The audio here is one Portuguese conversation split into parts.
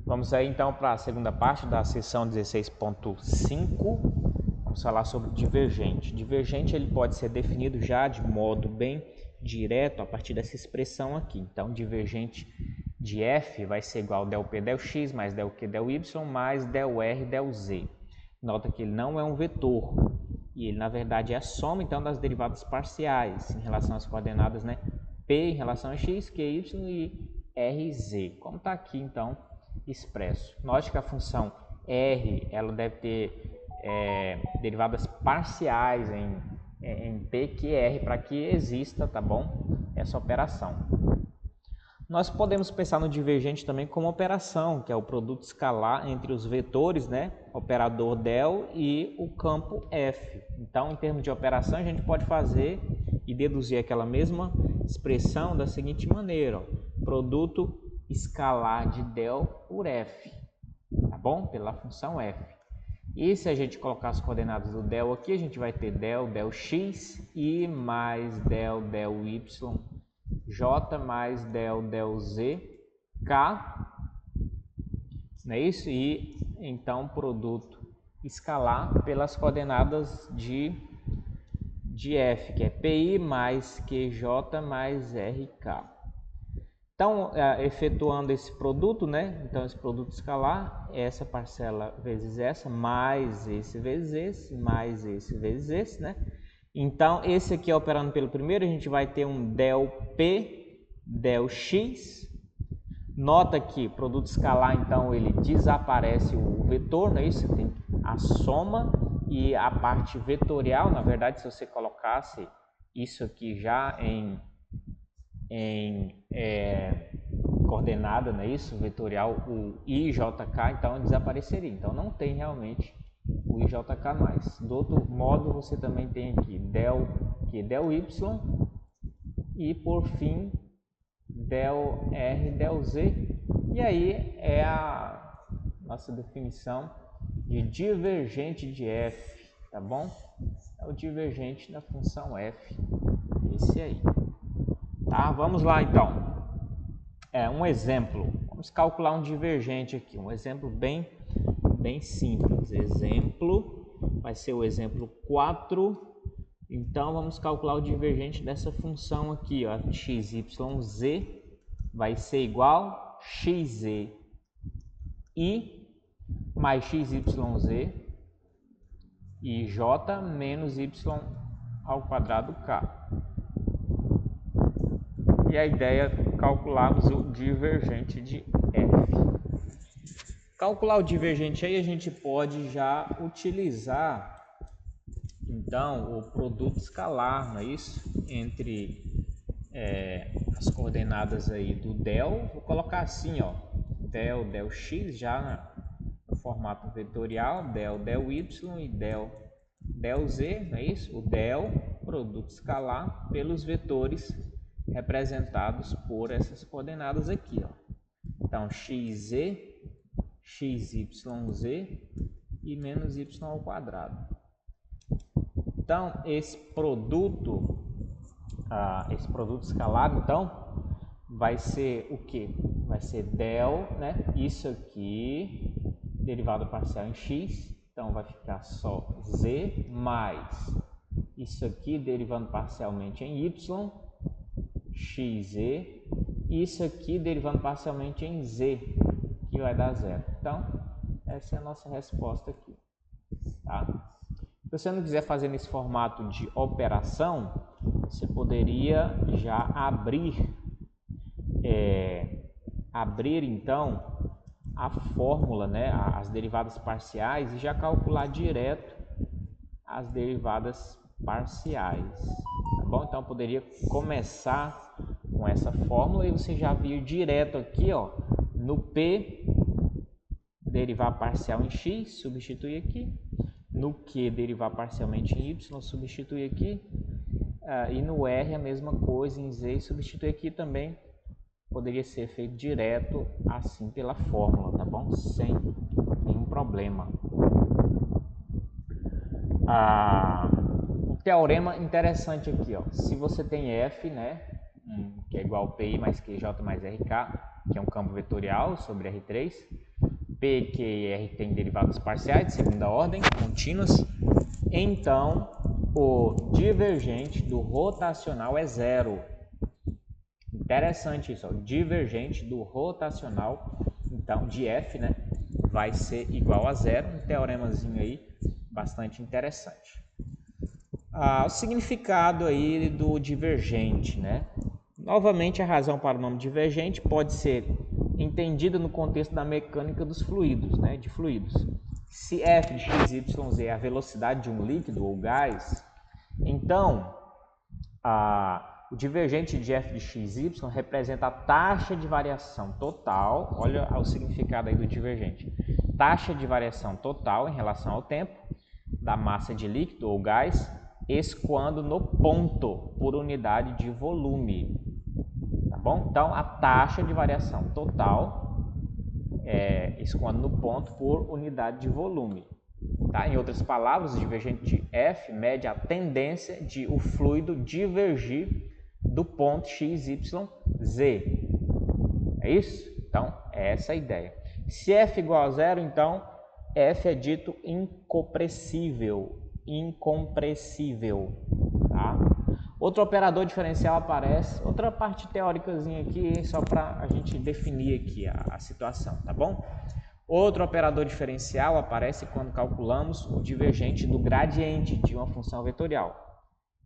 Vamos aí então para a segunda parte da seção 16.5. Vamos falar sobre divergente. Divergente ele pode ser definido já de modo bem direto a partir dessa expressão aqui. Então, divergente de f vai ser igual a del p del x mais del q del y mais del r del z. Nota que ele não é um vetor e ele na verdade é a soma então das derivadas parciais em relação às coordenadas, né? P em relação a x, q, y e r, z. Como está aqui então expresso. Note que a função r ela deve ter derivadas parciais em p que r para que exista, tá bom? Essa operação. Nós podemos pensar no divergente também como operação, que é o produto escalar entre os vetores, né? Operador del e o campo f. Então, em termos de operação, a gente pode fazer e deduzir aquela mesma expressão da seguinte maneira, ó, produto escalar de del por f, tá bom? Pela função f. E se a gente colocar as coordenadas do del aqui, a gente vai ter del x e mais del y, j mais del z, k, não é isso? E então produto escalar pelas coordenadas de f, que é pi mais qj mais rk. Então, efetuando esse produto, né? Então, esse produto escalar, essa parcela vezes essa, mais esse vezes esse, mais esse vezes esse, né? Então, esse aqui operando pelo primeiro, a gente vai ter um del P, del X. Nota que produto escalar, então, ele desaparece o vetor, não é isso? Tem a soma e a parte vetorial. Na verdade, se você colocasse isso aqui já em coordenada, não é isso? Vetorial, o ijk, então desapareceria. Então não tem realmente o ijk mais. Do outro modo, você também tem aqui del y e por fim del r del z. E aí é a nossa definição de divergente de f, tá bom? É o divergente da função f, esse aí. Tá, vamos lá então. Um exemplo. Vamos calcular um divergente aqui. Um exemplo bem simples. Exemplo vai ser o exemplo 4. Então vamos calcular o divergente dessa função aqui, ó, xyz vai ser igual a xz i mais xyz e j menos y ao quadrado k. E a ideia é calcularmos o divergente de f. Calcular o divergente aí a gente pode já utilizar então o produto escalar, não é isso? Entre as coordenadas aí do del, vou colocar assim, ó, del x já no formato vetorial, del y e del z, não é isso? O del, produto escalar pelos vetores representados por essas coordenadas aqui, ó. Então, xz, xyz e menos y ao quadrado. Então, esse produto escalar, então, vai ser o que? Vai ser del, né? Isso aqui, derivada parcial em x, então vai ficar só z mais isso aqui, derivando parcialmente em y, xz, e isso aqui derivando parcialmente em z, que vai dar zero. Então, essa é a nossa resposta aqui. Tá? Se você não quiser fazer nesse formato de operação, você poderia já abrir então a fórmula, né, as derivadas parciais, e já calcular direto as derivadas parciais. Tá bom? Então, eu poderia começar com essa fórmula e você já vir direto aqui, ó, no P, derivar parcial em x, substituir aqui. No Q, derivar parcialmente em y, substituir aqui. E no R, a mesma coisa, em Z, substituir aqui também. Poderia ser feito direto assim pela fórmula, tá bom? Sem nenhum problema. Um teorema interessante aqui, ó. Se você tem f, né, que é igual a pi mais qj mais rk, que é um campo vetorial sobre R3, P, Q e R têm derivadas parciais de segunda ordem, contínuas. Então, o divergente do rotacional é zero. Interessante isso, ó. Divergente do rotacional, então, de F, né, vai ser igual a zero. Um teoremazinho aí bastante interessante. O significado aí do divergente, né? Novamente, a razão para o nome divergente pode ser entendida no contexto da mecânica dos fluidos, né, de fluidos. Se F de x, y, z é a velocidade de um líquido ou gás, então o divergente de F de x, y representa a taxa de variação total. Olha o significado aí do divergente. Taxa de variação total em relação ao tempo da massa de líquido ou gás, escoando no ponto por unidade de volume. Tá bom? Então, a taxa de variação total escoando no ponto por unidade de volume. Tá? Em outras palavras, o divergente de F mede a tendência de o fluido divergir do ponto x, y, z. É isso? Então, é essa a ideia. Se F igual a zero, então F é dito incompressível. Incompressível. Tá? Outro operador diferencial aparece, outra parte teóricazinha aqui, só para a gente definir aqui a situação, tá bom? Outro operador diferencial aparece quando calculamos o divergente do gradiente de uma função vetorial,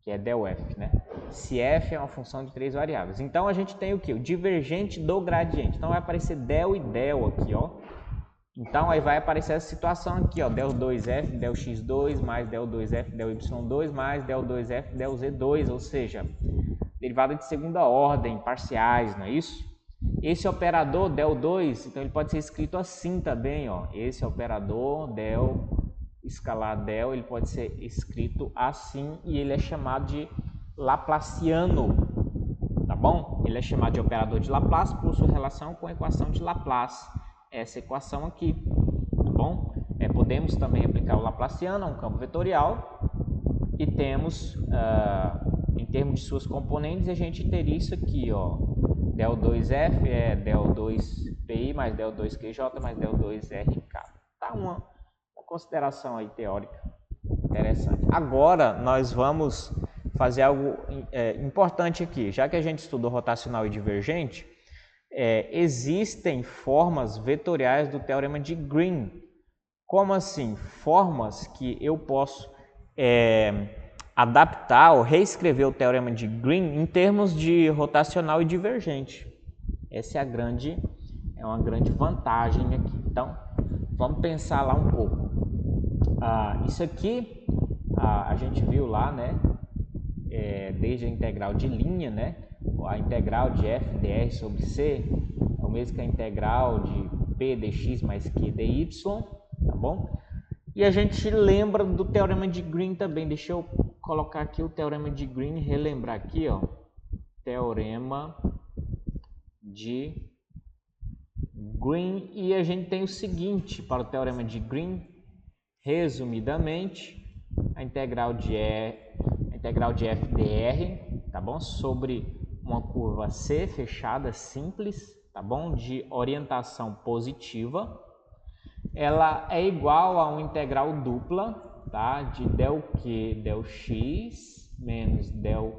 que é ΔF, né? Se F é uma função de 3 variáveis. Então, a gente tem o que? O divergente do gradiente. Então, vai aparecer del e del aqui, ó. Então, aí vai aparecer essa situação aqui, ó, del2F, delx2, mais del2F, del-y2, mais del2F, del-z2, ou seja, derivada de segunda ordem, parciais, não é isso? Esse operador, del2, então ele pode ser escrito assim também, ó. Esse operador, del, escalar del, ele pode ser escrito assim e ele é chamado de Laplaciano, tá bom? Ele é chamado de operador de Laplace por sua relação com a equação de Laplace. Essa equação aqui, tá bom? Podemos também aplicar o Laplaciano a um campo vetorial e temos, em termos de suas componentes, a gente teria isso aqui, ó, del2F é del2PI mais del2QJ mais del2RK. Tá uma consideração aí teórica interessante. Agora nós vamos fazer algo importante aqui, já que a gente estudou rotacional e divergente. Existem formas vetoriais do teorema de Green. Como assim? Formas que eu posso adaptar ou reescrever o teorema de Green em termos de rotacional e divergente. Essa é uma grande vantagem aqui. Então, vamos pensar lá um pouco. Isso aqui a gente viu lá, né? Desde a integral de linha, né? A integral de f dr sobre c é o mesmo que a integral de p dx mais q dy, tá bom? E a gente lembra do teorema de Green também. Deixa eu colocar aqui o teorema de Green e relembrar aqui, ó. Teorema de Green. E a gente tem o seguinte para o teorema de Green, resumidamente, a integral de f dr, tá bom? Sobre uma curva C fechada simples, tá bom? De orientação positiva. Ela é igual a uma integral dupla, tá? De del Q del x menos del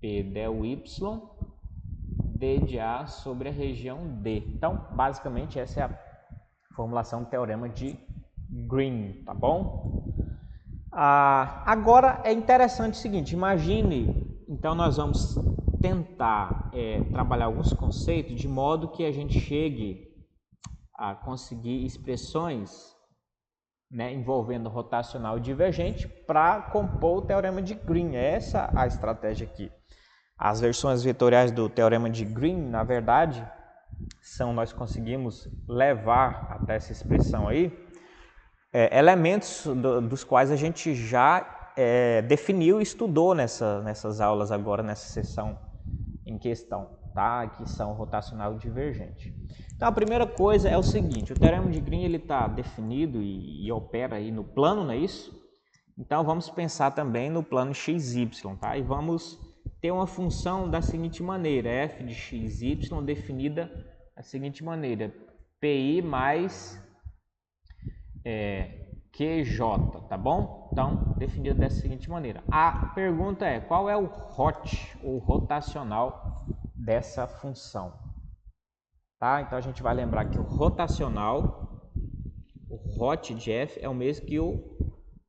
P del y d de A sobre a região D. Então, basicamente, essa é a formulação do teorema de Green, tá bom? Agora, é interessante o seguinte, imagine, então nós vamos tentar trabalhar alguns conceitos de modo que a gente chegue a conseguir expressões, né, envolvendo rotacional e divergente para compor o teorema de Green. Essa é a estratégia aqui. As versões vetoriais do teorema de Green, na verdade, nós conseguimos levar até essa expressão aí elementos dos quais a gente já definiu e estudou nessas aulas agora, nessa sessão em questão, tá? Que são rotacional e divergente. Então, a primeira coisa é o seguinte, o teorema de Green ele está definido e opera aí no plano, não é isso? Então, vamos pensar também no plano xy, tá? E vamos ter uma função da seguinte maneira, f de xy definida da seguinte maneira, pi mais QJ, tá bom? Então, definido dessa seguinte maneira. A pergunta é, qual é o hot, ou rotacional, dessa função? Tá? Então, a gente vai lembrar que o rotacional, o hot de f, é o mesmo que o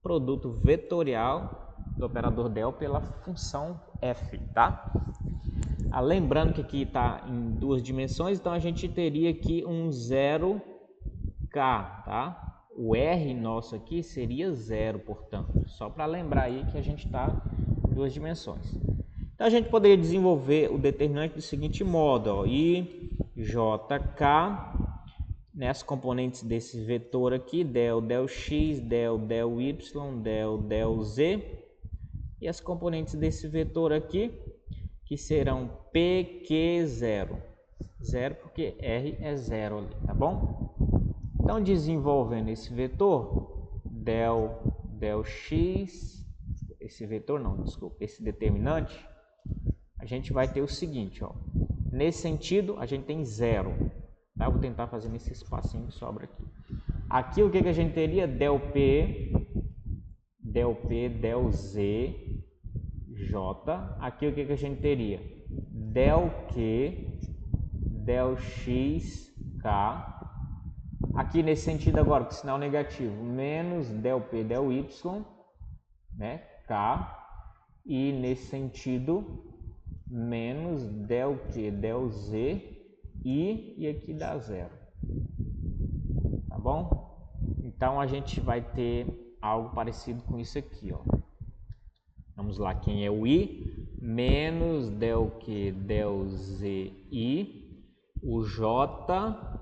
produto vetorial do operador del pela função f, tá? Lembrando que aqui está em duas dimensões, então a gente teria aqui um 0k, tá? O R nosso aqui seria 0, portanto, só para lembrar aí que a gente está em duas dimensões. Então a gente poderia desenvolver o determinante do seguinte modo, ó, I, J, K, né, as componentes desse vetor aqui, del, del x, del, del y, del, del z, e as componentes desse vetor aqui, que serão PQ0, 0 porque R é 0 ali, tá bom? Então, desenvolvendo esse vetor, del, del x, esse vetor não, desculpa, esse determinante, a gente vai ter o seguinte, ó, nesse sentido, a gente tem 0, tá? Vou tentar fazer nesse espacinho que sobra aqui. Aqui, o que a gente teria? Del P, del Z, J. Aqui, o que a gente teria? Del Q, del x, K. Aqui nesse sentido agora, com sinal negativo, menos del P, del Y, né, K, e nesse sentido, menos del Q, del Z, e aqui dá 0. Tá bom? Então, a gente vai ter algo parecido com isso aqui, ó. Vamos lá, quem é o I? Menos del Q, del Z, I, o J,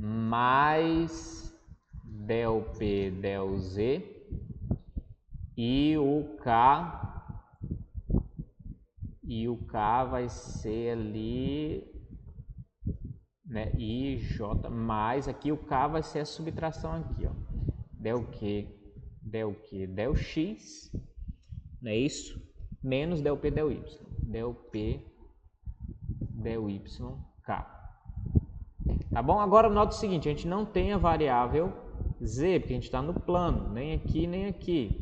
mais del P, del Z e o K vai ser ali, né, IJ, mais aqui o K vai ser a subtração aqui, ó, del Q, del X, não é isso? Menos del P, del Y, del P, del Y, K. Tá bom? Agora nota o seguinte, a gente não tem a variável z, porque a gente está no plano, nem aqui nem aqui.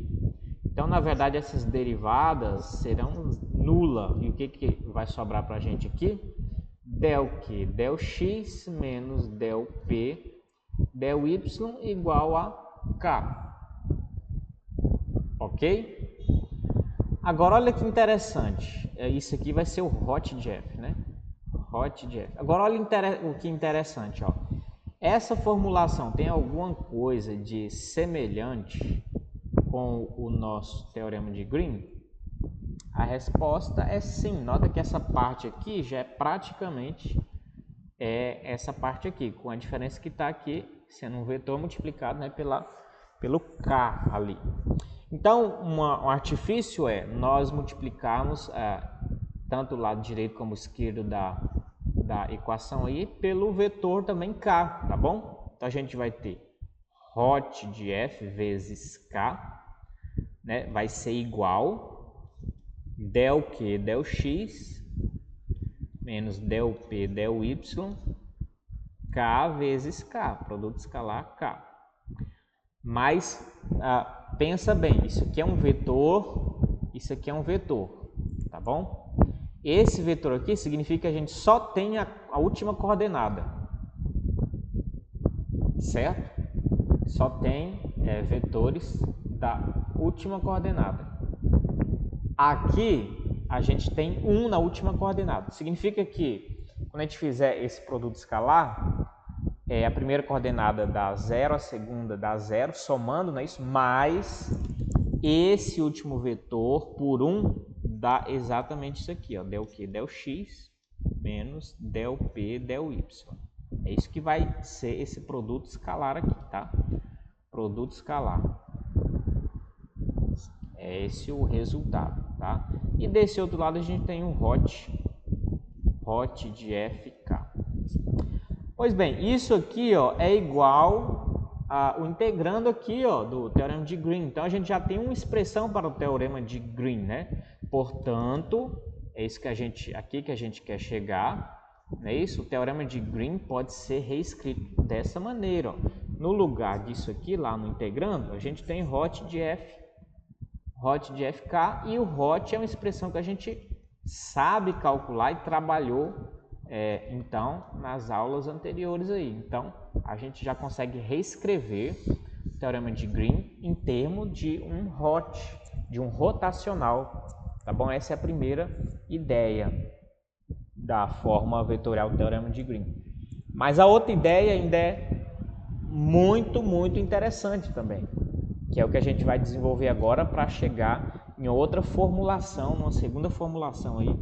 Então, na verdade, essas derivadas serão nula. E o que vai sobrar para a gente aqui? Del Q, del x menos del P, del y igual a k. Ok? Agora, olha que interessante. Isso aqui vai ser o hot de f, né? Hot de f. Agora, olha o que interessante, ó. Essa formulação tem alguma coisa de semelhante com o nosso teorema de Green? A resposta é sim. Nota que essa parte aqui já é praticamente essa parte aqui, com a diferença que está aqui sendo um vetor multiplicado, né, pelo K ali. Então, um artifício é nós multiplicarmos tanto o lado direito como o esquerdo da equação aí pelo vetor também K, tá bom? Então, a gente vai ter hot de f vezes K, né, vai ser igual del Q, del x, menos del P, del y, K vezes K, produto escalar K. Mas, pensa bem, isso aqui é um vetor, isso aqui é um vetor, tá bom? Esse vetor aqui significa que a gente só tem a última coordenada, certo? Só tem vetores da última coordenada. Aqui, a gente tem 1 na última coordenada. Significa que, quando a gente fizer esse produto escalar, a primeira coordenada dá 0, a segunda dá 0, somando, não é isso? Mais esse último vetor por 1 dá exatamente isso aqui, ó, del Q, del x, menos del P, del y. É isso que vai ser esse produto escalar aqui, tá? Produto escalar. É esse o resultado, tá? E desse outro lado a gente tem um hot de FK. Pois bem, isso aqui, ó, é igual o integrando aqui, ó, do teorema de Green. Então a gente já tem uma expressão para o teorema de Green, né? Portanto, é isso que a gente quer chegar, não é isso? O teorema de Green pode ser reescrito dessa maneira, ó. no lugar disso aqui, lá no integrando, a gente tem hot de f, hot de fk, e o hot é uma expressão que a gente sabe calcular e trabalhou então nas aulas anteriores aí. Então a gente já consegue reescrever o teorema de Green em termos de um hot, de um rotacional, tá bom? Essa é a primeira ideia da forma vetorial do teorema de Green. Mas a outra ideia ainda é muito interessante também, que é o que a gente vai desenvolver agora para chegar em outra formulação, numa segunda formulação aí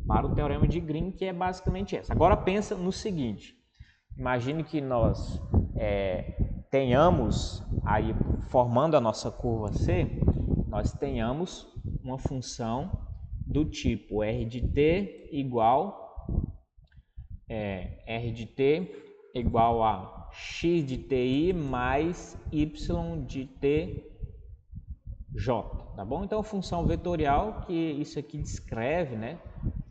para o teorema de Green, que é basicamente essa. Agora pensa no seguinte: imagine que nós tenhamos aí, formando a nossa curva C, nós tenhamos uma função do tipo r de t igual a x de ti mais y de tj, tá bom? Então, função vetorial, que isso aqui descreve, né,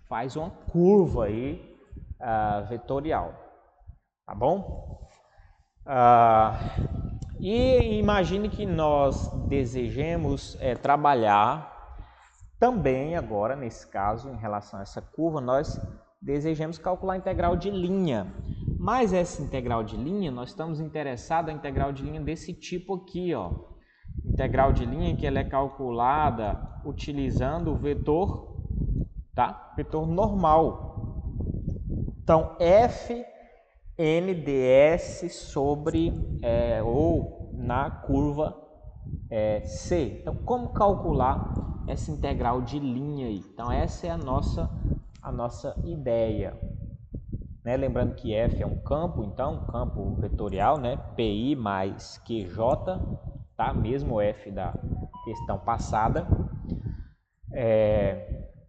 faz uma curva aí vetorial, tá bom? E imagine que nós desejemos trabalhar também agora, nesse caso, em relação a essa curva, nós desejamos calcular a integral de linha. Mas essa integral de linha, nós estamos interessados na integral de linha desse tipo aqui, ó. Integral de linha que ela é calculada utilizando o vetor, tá? Vetor normal. Então, f n ds sobre, ou na curva C. Então, como calcular essa integral de linha aí? Então, essa é a nossa ideia. Né? Lembrando que f é um campo, então, campo vetorial, né? Pi mais QJ, tá? Mesmo f da questão passada.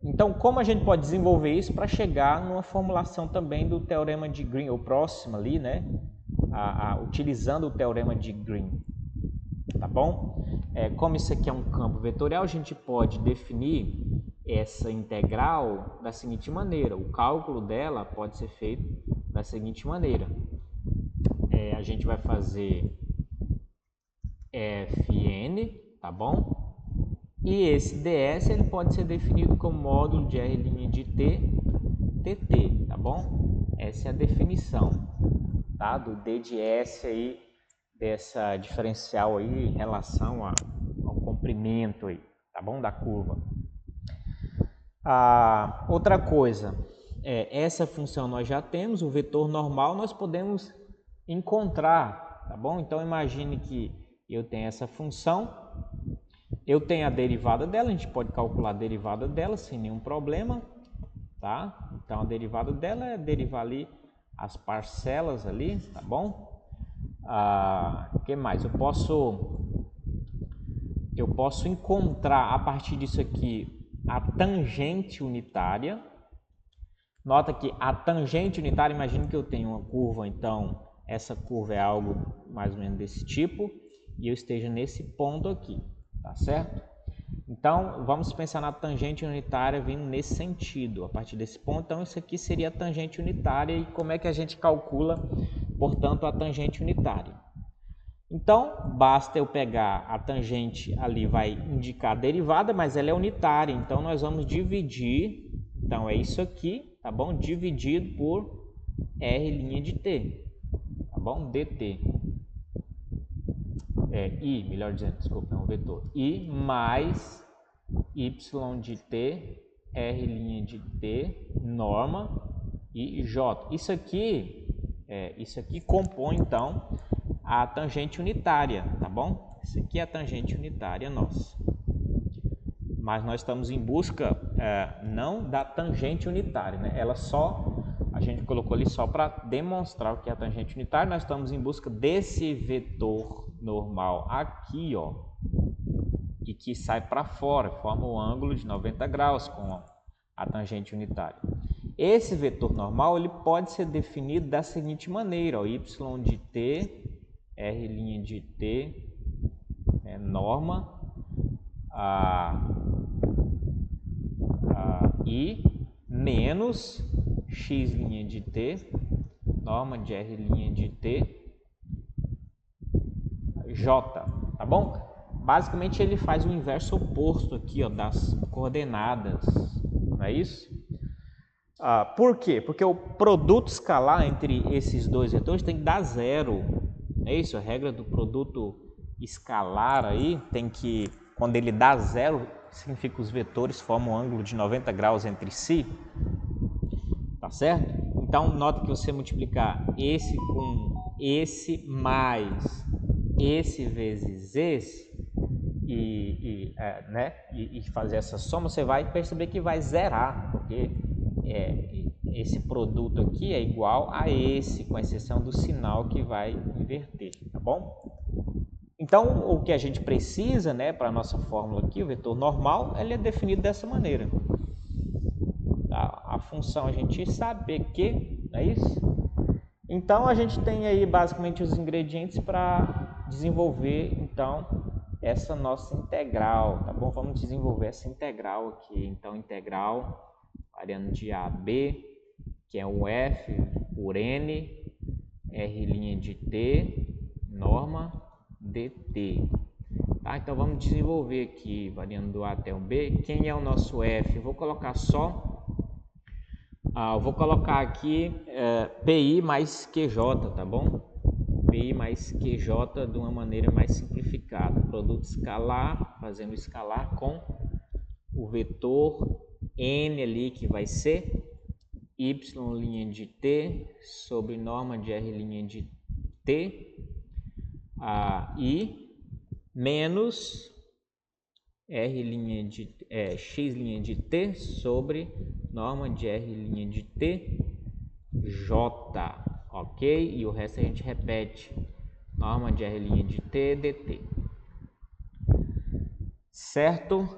Então, como a gente pode desenvolver isso para chegar numa formulação também do teorema de Green, ou próximo ali, né? Utilizando o teorema de Green, tá bom? Como isso aqui é um campo vetorial, a gente pode definir essa integral da seguinte maneira. O cálculo dela pode ser feito da seguinte maneira. A gente vai fazer Fn, tá bom? E esse ds ele pode ser definido como módulo de R' de t, tt, tá bom? Essa é a definição, tá? Do d de s aí, dessa diferencial aí em relação ao comprimento aí, tá bom? Da curva. Outra coisa, essa função nós já temos, o vetor normal nós podemos encontrar, tá bom? Então imagine que eu tenho essa função, eu tenho a derivada dela, a gente pode calcular a derivada dela sem nenhum problema, tá? Então a derivada dela é derivar ali as parcelas ali, tá bom? O que mais? Eu posso encontrar a partir disso aqui a tangente unitária. Nota que a tangente unitária, imagine que eu tenho uma curva, então essa curva é algo mais ou menos desse tipo e eu esteja nesse ponto aqui, tá certo? Então vamos pensar na tangente unitária vindo nesse sentido, a partir desse ponto. Então isso aqui seria a tangente unitária. E como é que a gente calcula, portanto, a tangente unitária? Então, basta eu pegar a tangente ali, vai indicar a derivada, mas ela é unitária, então nós vamos dividir, então é isso aqui, tá bom? Dividido por R' de t, tá bom? dt. I, melhor dizendo, desculpa, é um vetor. I mais y de t, R' de t, norma e j. Isso aqui compõe, então, a tangente unitária, tá bom? Isso aqui é a tangente unitária nossa. Mas nós estamos em busca não da tangente unitária, né? A gente colocou ali só para demonstrar o que é a tangente unitária. Nós estamos em busca desse vetor normal aqui, ó, e que sai para fora, forma um ângulo de 90 graus com a tangente unitária. Esse vetor normal ele pode ser definido da seguinte maneira, ó, y de t, R' de t, norma, I menos x' de t, norma de R' de t, J, tá bom? Basicamente ele faz o inverso oposto aqui, ó, das coordenadas, não é isso? Por quê? Porque o produto escalar entre esses dois vetores tem que dar zero, é isso? A regra do produto escalar aí tem que, quando ele dá zero, significa que os vetores formam um ângulo de 90 graus entre si, tá certo? Então, nota que você multiplicar esse com esse mais esse vezes esse e fazer essa soma, você vai perceber que vai zerar, porque esse produto aqui é igual a esse, com exceção do sinal que vai inverter, tá bom? Então, o que a gente precisa, né, para a nossa fórmula aqui, o vetor normal, ele é definido dessa maneira. A função a gente sabe, PQ, não é isso? Então, a gente tem aí basicamente os ingredientes para desenvolver, então, essa nossa integral, tá bom? Vamos desenvolver essa integral aqui. Então, integral variando de A a B, que é o F por N, R' de T, norma dt. Tá? Então, vamos desenvolver aqui, variando do A até o B. Quem é o nosso F? Eu vou colocar só... eu vou colocar aqui PI mais QJ, tá bom? PI mais QJ de uma maneira mais simplificada. Produto escalar, fazendo escalar com o vetor N ali, que vai ser Y' de T sobre norma de R' de T e menos X' de T sobre norma de R' de T J, ok? E o resto a gente repete, norma de R' de T dt, certo?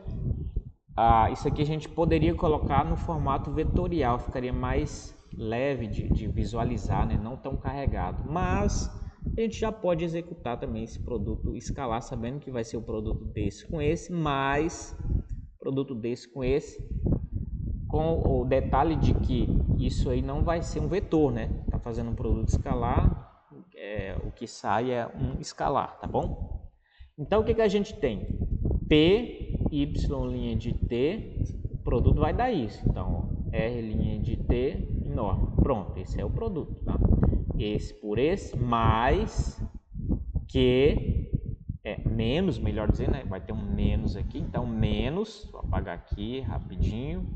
Isso aqui a gente poderia colocar no formato vetorial, ficaria mais leve de visualizar, né? Não tão carregado, mas a gente já pode executar também esse produto escalar, sabendo que vai ser o produto desse com esse, mais produto desse com esse, com o detalhe de que isso aí não vai ser um vetor, né? Tá fazendo um produto escalar, o que sai é um escalar, tá bom? Então, o que a gente tem? P, Y' de T, o produto vai dar isso. Então, R' de T e norma. Pronto, esse é o produto, tá? Esse por esse, mais que, menos, melhor dizer, né? Vai ter um menos aqui. Então, menos, vou apagar aqui rapidinho.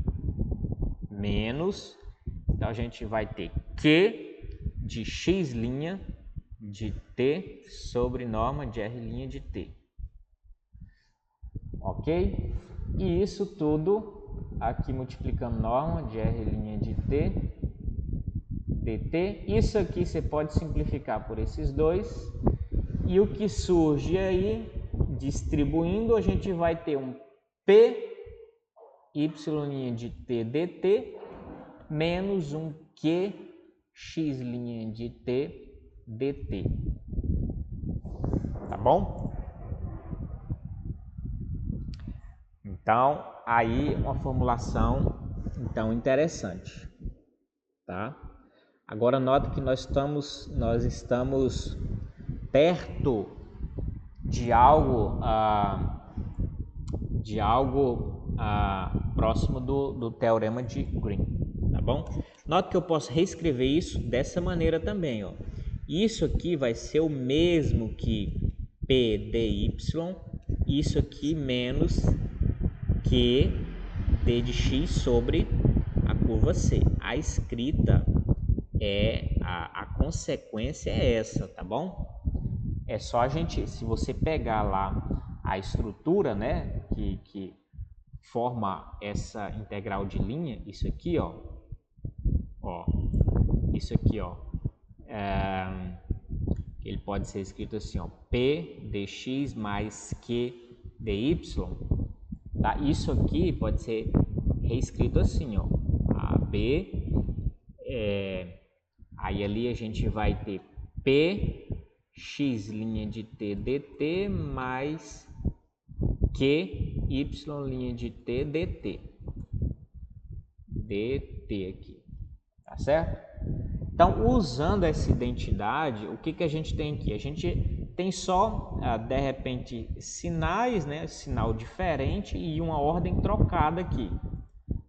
Menos, então a gente vai ter Q de X' de T sobre norma de R' de T. Ok? E isso tudo aqui multiplicando norma de R' de T dt. Isso aqui você pode simplificar por esses dois. E o que surge aí, distribuindo, a gente vai ter um P Y' de T dt menos um Q X' de T dt. Tá bom? Então, aí uma formulação interessante, tá? Agora nota que nós estamos perto de algo próximo do teorema de Green, tá bom? Nota que eu posso reescrever isso dessa maneira também, ó. Isso aqui vai ser o mesmo que P dy, isso aqui menos Q d de x sobre a curva C. A escrita a consequência é essa, tá bom? É só a gente, se você pegar lá a estrutura, né, que forma essa integral de linha, isso aqui, ó, isso aqui, ó, ele pode ser escrito assim, ó, P dx mais Q dy, tá? Isso aqui pode ser reescrito assim, ó, AB, aí ali a gente vai ter P X' de T dt mais Q Y' de T dt. dt aqui, tá certo? Então, usando essa identidade, o que a gente tem aqui? A gente tem só, de repente, sinais, né? Sinal diferente e uma ordem trocada aqui.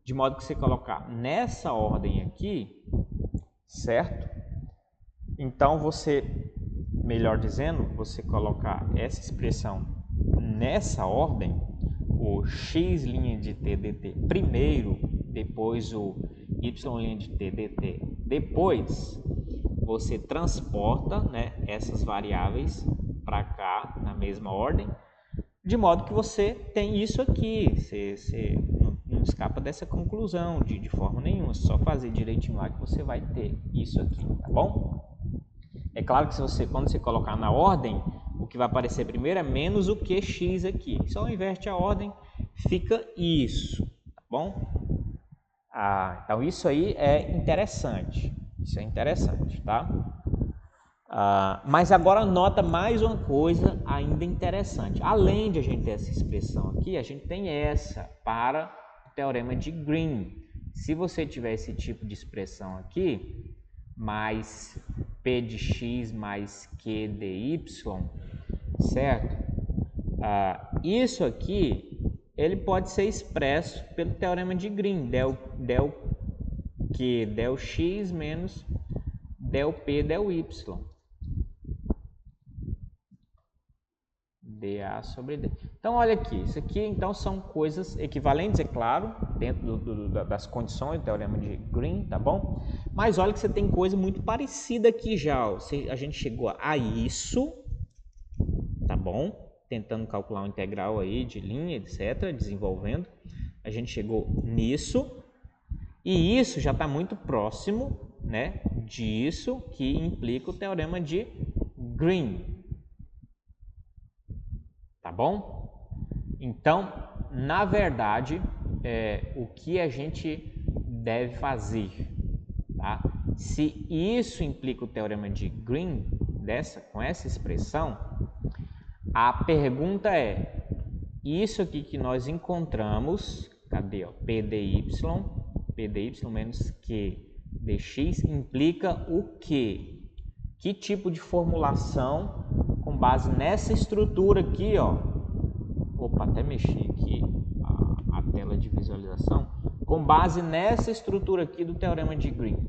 De modo que você colocar nessa ordem aqui, certo? Então, você, melhor dizendo, você colocar essa expressão nessa ordem, o x' de t dt primeiro, depois o y' de t dt depois, você transporta, né, essas variáveis para cá na mesma ordem, de modo que você tem isso aqui. Você não escapa dessa conclusão de forma nenhuma, só fazer direitinho lá que você vai ter isso aqui, tá bom? É claro que quando você colocar na ordem, o que vai aparecer primeiro é menos o QX aqui. Só inverte a ordem, fica isso, tá bom? Então isso aí é interessante. Isso é interessante, tá? Mas agora nota mais uma coisa ainda interessante. Além de a gente ter essa expressão aqui, a gente tem essa para o teorema de Green. Se você tiver esse tipo de expressão aqui, mais P de x mais Q de y, certo? Isso aqui, ele pode ser expresso pelo teorema de Green, del Q del x menos del P del y. dA sobre D. Então, olha aqui, isso aqui então são coisas equivalentes, é claro, dentro das condições do teorema de Green, tá bom? Mas olha que você tem coisa muito parecida aqui já, ó. A gente chegou a isso, tá bom? Tentando calcular um integral aí de linha, etc., desenvolvendo. A gente chegou nisso, e isso já está muito próximo, né, disso que implica o teorema de Green. Tá bom? Então, na verdade, o que a gente deve fazer, tá? Se isso implica o teorema de Green, com essa expressão, a pergunta é, isso aqui que nós encontramos, cadê? Ó, P dy menos Q dx implica o quê? Que tipo de formulação com base nessa estrutura aqui, ó? Opa, até mexi aqui a tela de visualização. Com base nessa estrutura aqui do teorema de Green.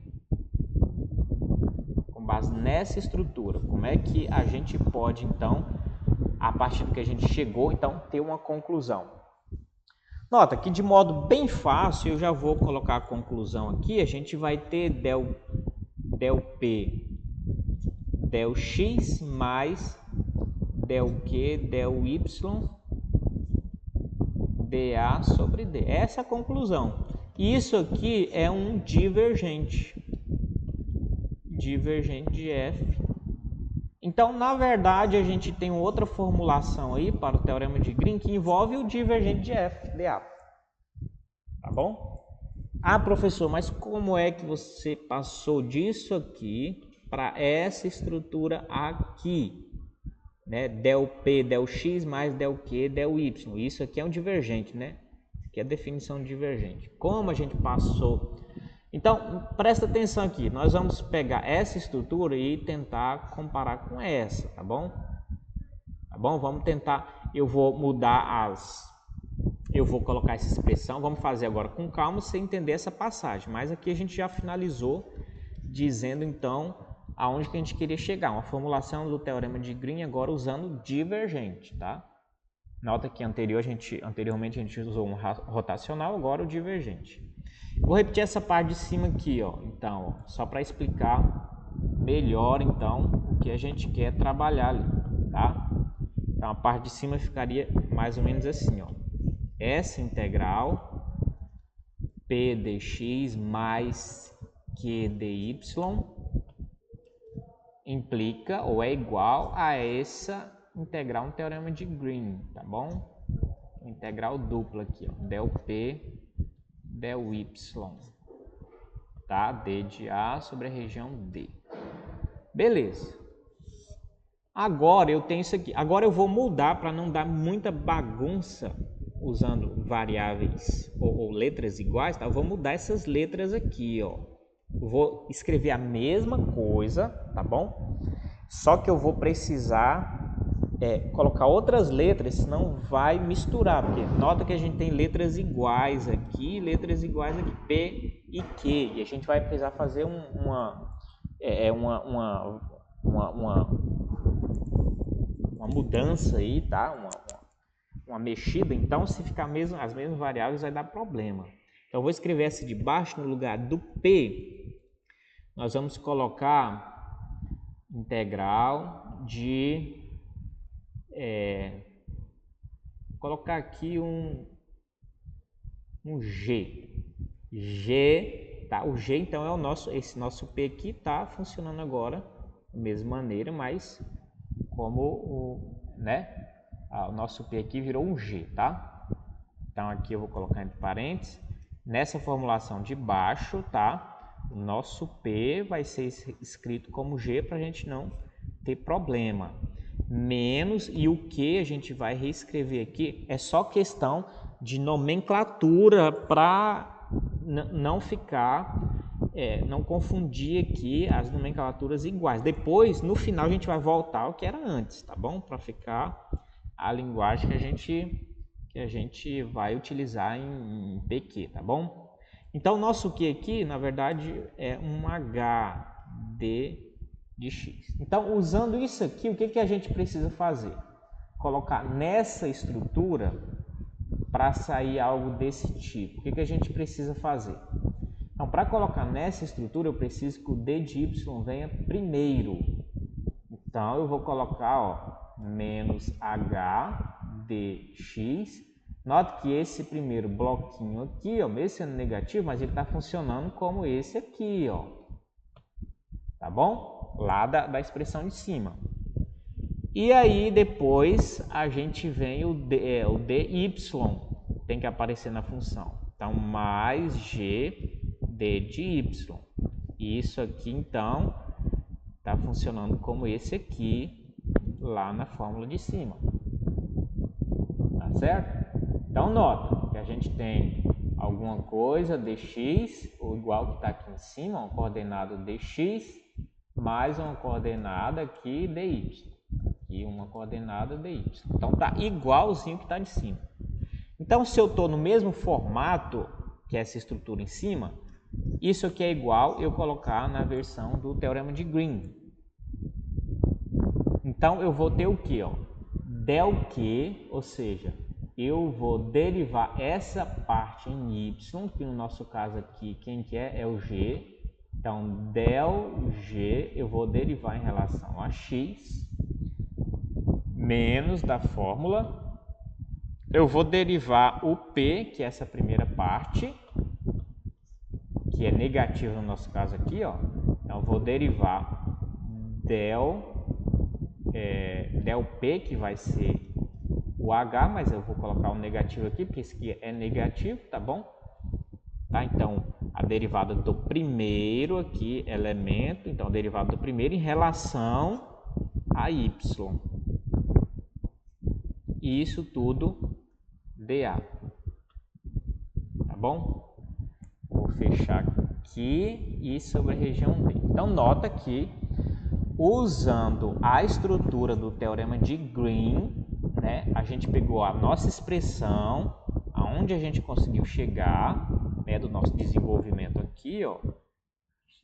Com base nessa estrutura, como é que a gente pode, então, a partir do que a gente chegou, então, ter uma conclusão? Nota que de modo bem fácil, eu já vou colocar a conclusão aqui, a gente vai ter del P del x mais del Q del y dA sobre D. Essa é a conclusão. Isso aqui é um divergente de F. Então, na verdade, a gente tem outra formulação aí para o teorema de Green que envolve o divergente de F, dA. Tá bom? Professor, mas como é que você passou disso aqui para essa estrutura aqui? Né? Del P, del X mais del Q, del Y. Isso aqui é um divergente, né? Isso aqui é a definição de divergente. Como a gente passou? Então, presta atenção aqui. Nós vamos pegar essa estrutura e tentar comparar com essa, tá bom? Tá bom? Vamos tentar. Eu vou mudar eu vou colocar essa expressão. Vamos fazer agora com calma, sem entender essa passagem. Mas aqui a gente já finalizou dizendo, então, aonde que a gente queria chegar. Uma formulação do teorema de Green agora usando divergente, tá? Nota que anteriormente a gente usou um rotacional, agora o divergente. Vou repetir essa parte de cima aqui, ó. Então, ó, só para explicar melhor, então, o que a gente quer trabalhar ali, tá? Então, a parte de cima ficaria mais ou menos assim, ó. Essa integral P dx mais Q dy implica ou é igual a essa integral no teorema de Green, tá bom? Integral dupla aqui, ó, del P del y, tá? D de A sobre a região D. Beleza. Agora eu tenho isso aqui. Agora eu vou mudar para não dar muita bagunça usando variáveis ou letras iguais, tá? Eu vou mudar essas letras aqui, ó. Eu vou escrever a mesma coisa, tá bom? Só que eu vou precisar colocar outras letras, senão vai misturar, porque nota que a gente tem letras iguais aqui, P e Q, e a gente vai precisar fazer uma mudança aí, tá? Uma mexida, então se ficar as mesmas variáveis vai dar problema. Então eu vou escrever essa de baixo no lugar do P, nós vamos colocar integral de colocar aqui um G, tá? O G então é esse nosso P aqui tá funcionando agora da mesma maneira, mas como o nosso P aqui virou um G, tá? Então aqui eu vou colocar entre parênteses, nessa formulação de baixo, tá? O nosso P vai ser escrito como G para a gente não ter problema. Menos, e o que a gente vai reescrever aqui é só questão de nomenclatura para não não confundir aqui as nomenclaturas iguais. Depois, no final, a gente vai voltar ao que era antes, tá bom? Para ficar a linguagem que a gente vai utilizar em PQ, tá bom? Então, o nosso Q aqui, na verdade, é um HD de X. Então, usando isso aqui, o que a gente precisa fazer? Colocar nessa estrutura para sair algo desse tipo. O que a gente precisa fazer? Então, para colocar nessa estrutura, eu preciso que o D de Y venha primeiro. Então, eu vou colocar menos H dx. Note que esse primeiro bloquinho aqui, mesmo sendo negativo, mas ele está funcionando como esse aqui, tá bom? Lá da expressão de cima. E aí depois a gente vem o dy, tem que aparecer na função. Então, mais g d de y. Isso aqui, então, está funcionando como esse aqui, lá na fórmula de cima. Tá certo? Então, nota que a gente tem alguma coisa dx, ou igual que está aqui em cima, uma coordenada dx, mais uma coordenada aqui dy. Aqui uma coordenada dy. Então, está igualzinho que está de cima. Então, se eu estou no mesmo formato que essa estrutura em cima, isso aqui é igual eu colocar na versão do teorema de Green. Então, eu vou ter o quê? Del Q, ou seja, eu vou derivar essa parte em y, que no nosso caso aqui, quem que é o g. Então, del g eu vou derivar em relação a x, menos da fórmula. Eu vou derivar o p, que é essa primeira parte, que é negativa no nosso caso aqui, Então, eu vou derivar del p, que vai ser o h, mas eu vou colocar o negativo aqui, porque esse aqui é negativo, tá bom? Tá? Então, a derivada do primeiro aqui, elemento, então a derivada do primeiro em relação a y. E isso tudo dA. Tá bom? Vou fechar aqui e sobre a região D. Então, nota que usando a estrutura do teorema de Green, a gente pegou a nossa expressão, aonde a gente conseguiu chegar, do nosso desenvolvimento aqui,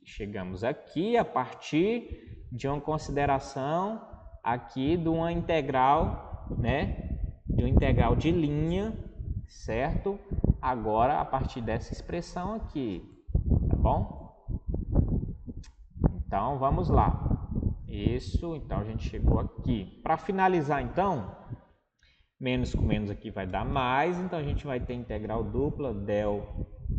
chegamos aqui a partir de uma consideração aqui de uma integral, de uma integral de linha, certo? Agora, a partir dessa expressão aqui, tá bom? Então, vamos lá. Isso, então a gente chegou aqui. Para finalizar, então, menos com menos aqui vai dar mais, então a gente vai ter integral dupla del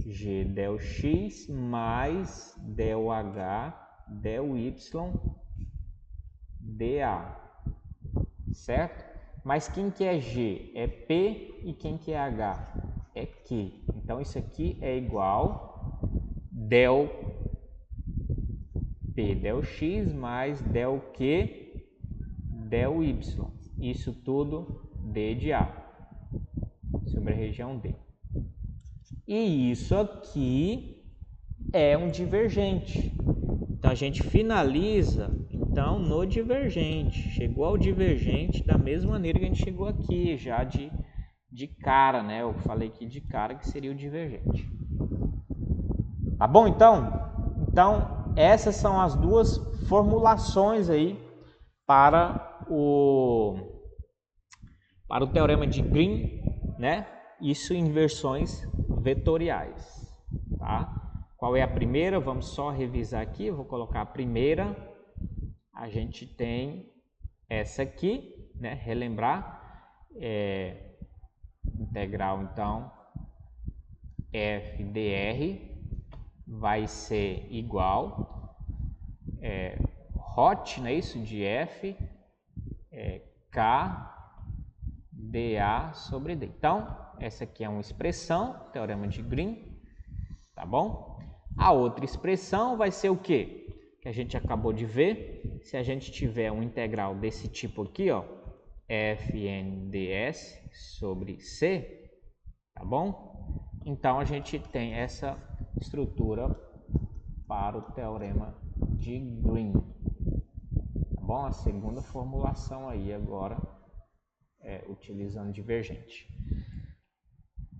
g del x mais del h del y dA, certo? Mas quem que é g? É p, e quem que é h? É q. Então isso aqui é igual del p del x mais del q del y. Isso tudo d de A, sobre a região D. E isso aqui é um divergente. Então, a gente finaliza, então no divergente. Chegou ao divergente da mesma maneira que a gente chegou aqui, já de cara, né? Eu falei aqui de cara que seria o divergente. Tá bom, então? Então, essas são as duas formulações aí para o teorema de Green, né? Isso em versões vetoriais, tá? Qual é a primeira? Vamos só revisar aqui. Eu vou colocar a primeira. A gente tem essa aqui, né? Relembrar. Integral, então, f dr vai ser igual hot, não é isso? De f k dA sobre d. Então, essa aqui é uma expressão, teorema de Green, tá bom? A outra expressão vai ser o quê? Que a gente acabou de ver. Se a gente tiver um integral desse tipo aqui, ó, fn ds sobre c, tá bom? Então, a gente tem essa estrutura para o teorema de Green, tá bom? A segunda formulação aí agora, utilizando divergente.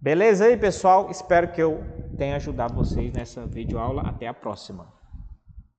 Beleza aí, pessoal? Espero que eu tenha ajudado vocês nessa videoaula. Até a próxima.